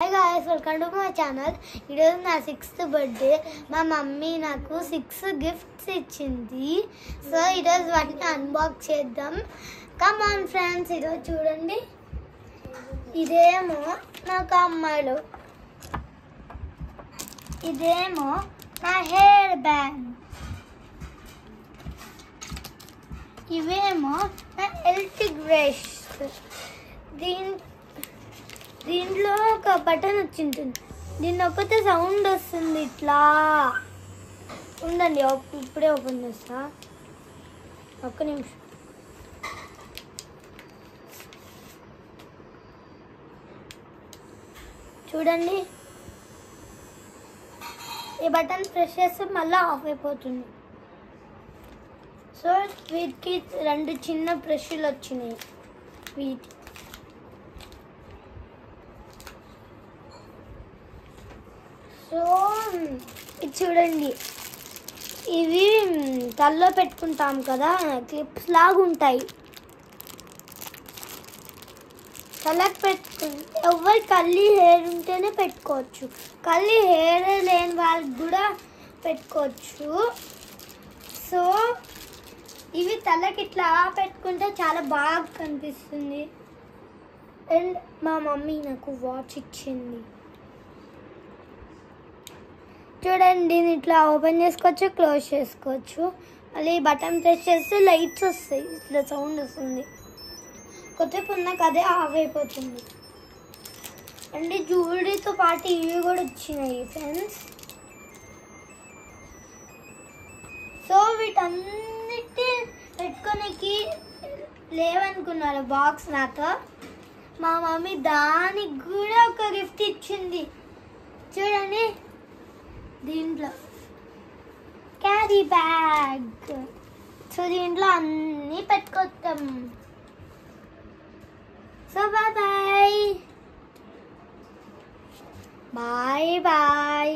Hi guys, welcome to my channel. It is my 6th birthday. My mummy నాకు 6 gifts ఇచ్చింది. So ఈరోజు వాటిని unbox చేద్దాం. Come on friends, ఈరోజు చూడండి. ఇదేమో నాకు అమ్మాయిలు, ఇదేమో నా హెయిర్ బ్యాండ్, ఇవేమో నా ఎలక్ట్రిక్ బ్రష్. దీంట్లో ఒక బటన్ వచ్చింది, దీన్ని ఒక్కతే సౌండ్ వస్తుంది ఇట్లా. ఉండండి, ఇప్పుడే ఓపెన్ చేస్తా, ఒక్క నిమిషం. చూడండి, ఈ బటన్ ప్రెస్ చేస్తే మళ్ళీ ఆఫ్ అయిపోతుంది. సో వీటికి 2 చిన్న బ్రష్లు వచ్చినాయి. వీటి సో ఇది చూడండి, ఇవి తలలో పెట్టుకుంటాం కదా, క్లిప్స్ లాగా ఉంటాయి. తలకు పెట్టుకుంటే ఎవరు కర్లీ హెయిర్ ఉంటేనే పెట్టుకోవచ్చు, కర్లీ హెయిర్ లేని వాళ్ళకి కూడా పెట్టుకోవచ్చు. సో ఇవి తలకి ఇట్లా పెట్టుకుంటే చాలా బాగా కనిపిస్తుంది. అండ్ మా మమ్మీ నాకు వాచ్ ఇచ్చింది. చూడండి, దీన్ని ఇట్లా ఓపెన్ చేసుకోవచ్చు, క్లోజ్ చేసుకోవచ్చు. మళ్ళీ బటన్ ప్రెస్ చేస్తే లైట్స్ వస్తాయి, ఇట్లా సౌండ్ వస్తుంది. కొద్దిసేపు ఉన్నాక అదే ఆఫ్ అయిపోతుంది. అండ్ జ్యువెలరీతో పాటు ఇవి కూడా వచ్చినాయి ఫ్రెండ్స్. సో వీటన్నిటి పెట్టుకోనికి లేవనుకున్నారు బాక్స్ నాతో. మా మమ్మీ దానికి కూడా ఒక గిఫ్ట్ ఇచ్చింది. చూడండి, దీంట్లో క్యారీ బ్యాగ్. సో దీంట్లో అన్నీ పెట్టుకొస్తాం. So bye bye bye bye.